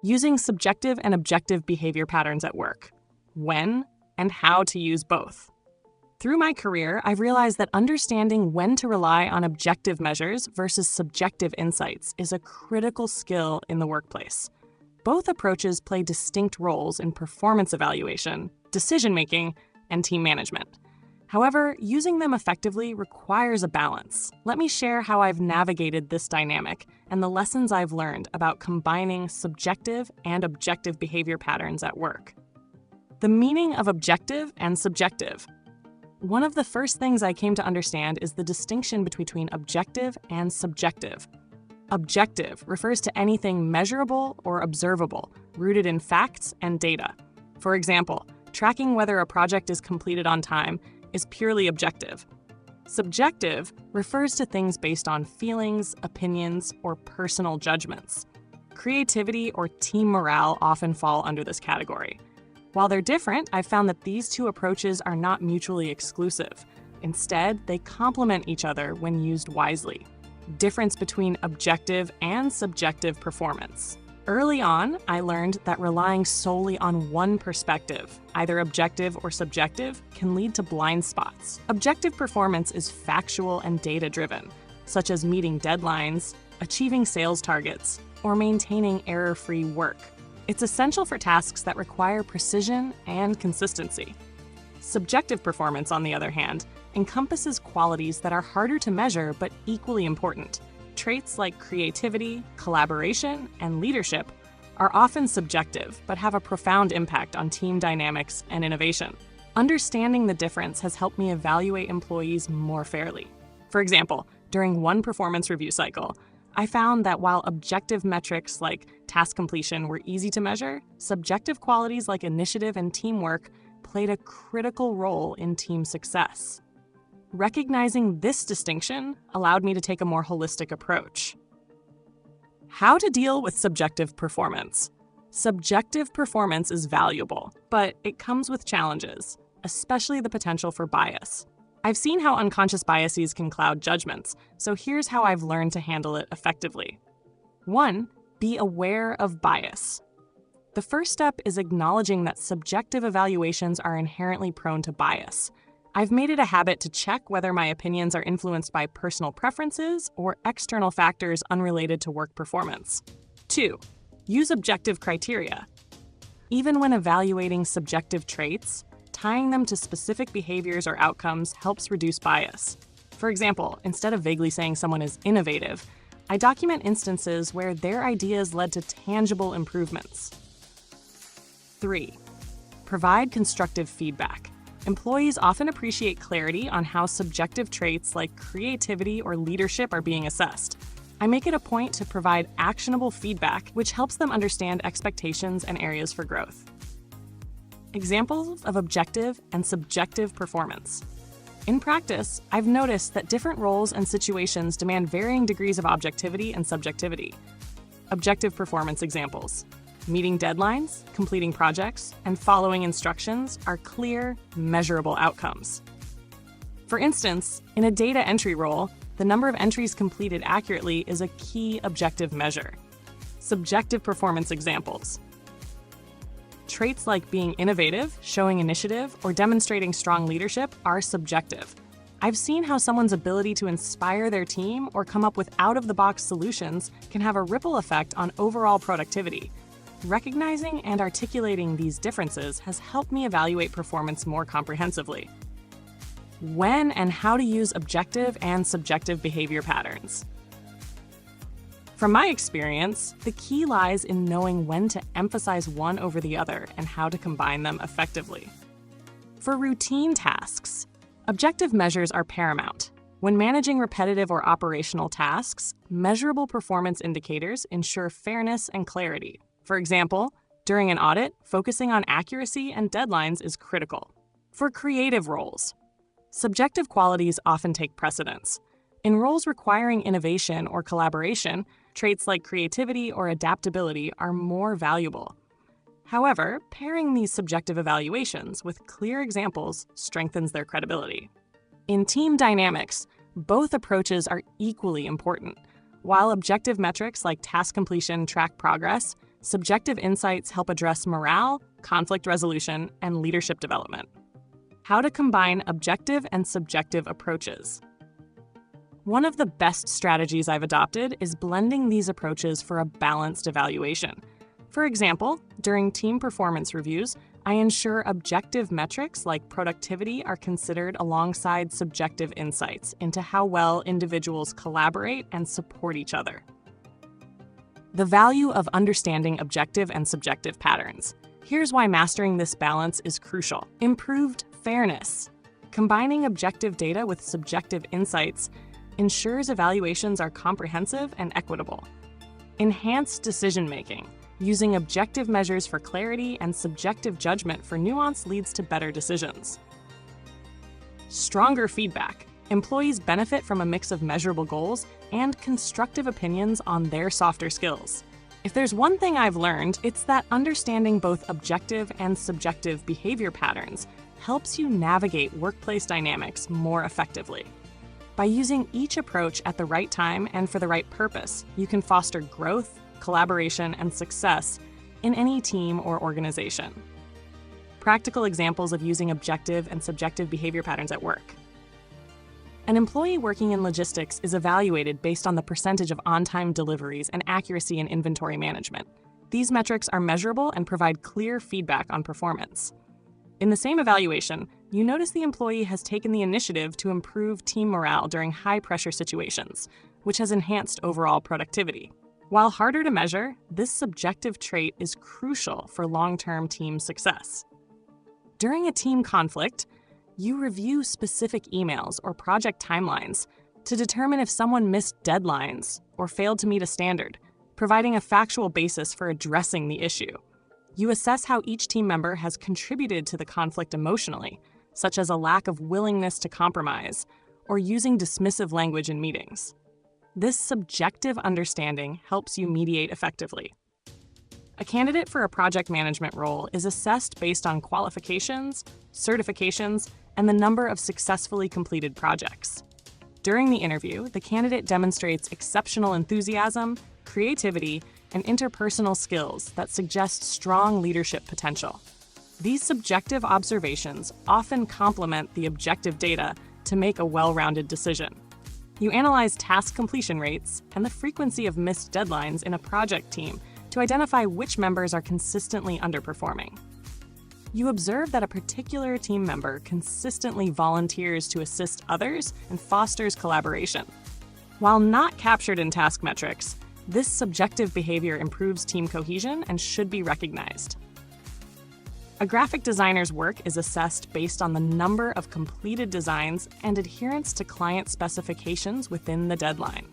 Using subjective and objective behavior patterns at work. When and how to use both. Through my career, I've realized that understanding when to rely on objective measures versus subjective insights is a critical skill in the workplace. Both approaches play distinct roles in performance evaluation, decision-making, and team management. However, using them effectively requires a balance. Let me share how I've navigated this dynamic and the lessons I've learned about combining subjective and objective behavior patterns at work. The meaning of objective and subjective. One of the first things I came to understand is the distinction between objective and subjective. Objective refers to anything measurable or observable, rooted in facts and data. For example, tracking whether a project is completed on time is purely objective. Subjective refers to things based on feelings, opinions, or personal judgments. Creativity or team morale often fall under this category. While they're different, I've found that these two approaches are not mutually exclusive. Instead, they complement each other when used wisely. Difference between objective and subjective performance. Early on, I learned that relying solely on one perspective, either objective or subjective, can lead to blind spots. Objective performance is factual and data-driven, such as meeting deadlines, achieving sales targets, or maintaining error-free work. It's essential for tasks that require precision and consistency. Subjective performance, on the other hand, encompasses qualities that are harder to measure but equally important. Traits like creativity, collaboration, and leadership are often subjective but have a profound impact on team dynamics and innovation. Understanding the difference has helped me evaluate employees more fairly. For example, during one performance review cycle, I found that while objective metrics like task completion were easy to measure, subjective qualities like initiative and teamwork played a critical role in team success. Recognizing this distinction allowed me to take a more holistic approach. How to deal with subjective performance. Subjective performance is valuable, but it comes with challenges, especially the potential for bias. I've seen how unconscious biases can cloud judgments, so here's how I've learned to handle it effectively. 1. Be aware of bias. The first step is acknowledging that subjective evaluations are inherently prone to bias. I've made it a habit to check whether my opinions are influenced by personal preferences or external factors unrelated to work performance. 2. Use objective criteria. Even when evaluating subjective traits, tying them to specific behaviors or outcomes helps reduce bias. For example, instead of vaguely saying someone is innovative, I document instances where their ideas led to tangible improvements. 3. Provide constructive feedback. Employees often appreciate clarity on how subjective traits like creativity or leadership are being assessed. I make it a point to provide actionable feedback, which helps them understand expectations and areas for growth. Examples of objective and subjective performance. In practice, I've noticed that different roles and situations demand varying degrees of objectivity and subjectivity. Objective performance examples. Meeting deadlines, completing projects, and following instructions are clear, measurable outcomes. For instance, in a data entry role, the number of entries completed accurately is a key objective measure. Subjective performance examples. Traits like being innovative, showing initiative, or demonstrating strong leadership are subjective. I've seen how someone's ability to inspire their team or come up with out-of-the-box solutions can have a ripple effect on overall productivity. Recognizing and articulating these differences has helped me evaluate performance more comprehensively. When and how to use objective and subjective behavior patterns. From my experience, the key lies in knowing when to emphasize one over the other and how to combine them effectively. For routine tasks, objective measures are paramount. When managing repetitive or operational tasks, measurable performance indicators ensure fairness and clarity. For example, during an audit, focusing on accuracy and deadlines is critical. For creative roles, subjective qualities often take precedence. In roles requiring innovation or collaboration, traits like creativity or adaptability are more valuable. However, pairing these subjective evaluations with clear examples strengthens their credibility. In team dynamics, both approaches are equally important. While objective metrics like task completion track progress, subjective insights help address morale, conflict resolution, and leadership development. How to combine objective and subjective approaches. One of the best strategies I've adopted is blending these approaches for a balanced evaluation. For example, during team performance reviews, I ensure objective metrics like productivity are considered alongside subjective insights into how well individuals collaborate and support each other. The value of understanding objective and subjective patterns. Here's why mastering this balance is crucial. Improved fairness. Combining objective data with subjective insights ensures evaluations are comprehensive and equitable. Enhanced decision-making. Using objective measures for clarity and subjective judgment for nuance leads to better decisions. Stronger feedback. Employees benefit from a mix of measurable goals and constructive opinions on their softer skills. If there's one thing I've learned, it's that understanding both objective and subjective behavior patterns helps you navigate workplace dynamics more effectively. By using each approach at the right time and for the right purpose, you can foster growth, collaboration, and success in any team or organization. Practical examples of using objective and subjective behavior patterns at work. An employee working in logistics is evaluated based on the percentage of on-time deliveries and accuracy in inventory management. These metrics are measurable and provide clear feedback on performance. In the same evaluation, you notice the employee has taken the initiative to improve team morale during high-pressure situations, which has enhanced overall productivity. While harder to measure, this subjective trait is crucial for long-term team success. During a team conflict, you review specific emails or project timelines to determine if someone missed deadlines or failed to meet a standard, providing a factual basis for addressing the issue. You assess how each team member has contributed to the conflict emotionally, such as a lack of willingness to compromise or using dismissive language in meetings. This subjective understanding helps you mediate effectively. A candidate for a project management role is assessed based on qualifications, certifications, and the number of successfully completed projects. During the interview, the candidate demonstrates exceptional enthusiasm, creativity, and interpersonal skills that suggest strong leadership potential. These subjective observations often complement the objective data to make a well-rounded decision. You analyze task completion rates and the frequency of missed deadlines in a project team to identify which members are consistently underperforming. You observe that a particular team member consistently volunteers to assist others and fosters collaboration. While not captured in task metrics, this subjective behavior improves team cohesion and should be recognized. A graphic designer's work is assessed based on the number of completed designs and adherence to client specifications within the deadline.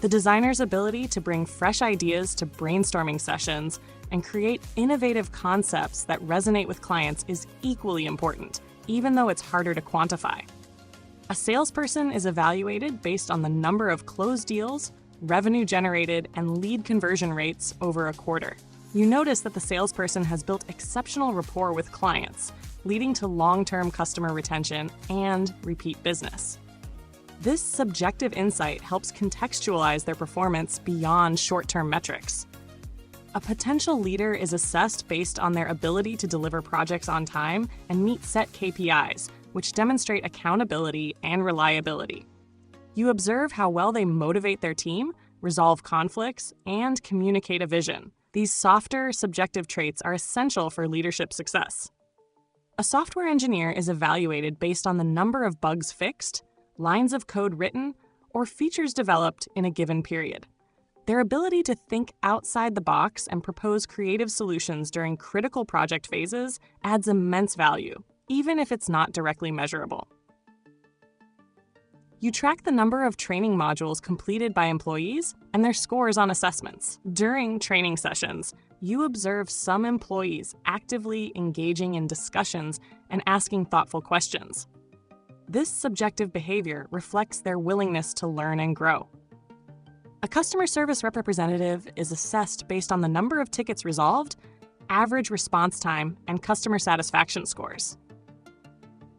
The designer's ability to bring fresh ideas to brainstorming sessions and create innovative concepts that resonate with clients is equally important, even though it's harder to quantify. A salesperson is evaluated based on the number of closed deals, revenue generated, and lead conversion rates over a quarter. You notice that the salesperson has built exceptional rapport with clients, leading to long-term customer retention and repeat business. This subjective insight helps contextualize their performance beyond short-term metrics. A potential leader is assessed based on their ability to deliver projects on time and meet set KPIs, which demonstrate accountability and reliability. You observe how well they motivate their team, resolve conflicts, and communicate a vision. These softer, subjective traits are essential for leadership success. A software engineer is evaluated based on the number of bugs fixed, lines of code written, or features developed in a given period. Their ability to think outside the box and propose creative solutions during critical project phases adds immense value, even if it's not directly measurable. You track the number of training modules completed by employees and their scores on assessments. During training sessions, you observe some employees actively engaging in discussions and asking thoughtful questions. This subjective behavior reflects their willingness to learn and grow. A customer service representative is assessed based on the number of tickets resolved, average response time, and customer satisfaction scores.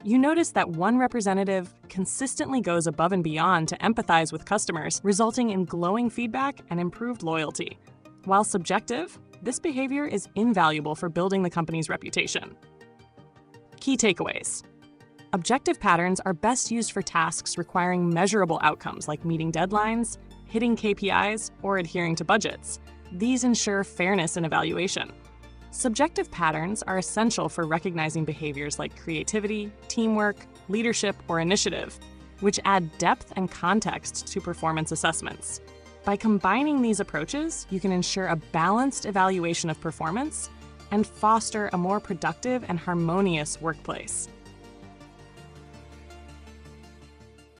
You notice that one representative consistently goes above and beyond to empathize with customers, resulting in glowing feedback and improved loyalty. While subjective, this behavior is invaluable for building the company's reputation. Key takeaways. Objective patterns are best used for tasks requiring measurable outcomes like meeting deadlines, hitting KPIs, or adhering to budgets. These ensure fairness in evaluation. Subjective patterns are essential for recognizing behaviors like creativity, teamwork, leadership, or initiative, which add depth and context to performance assessments. By combining these approaches, you can ensure a balanced evaluation of performance and foster a more productive and harmonious workplace.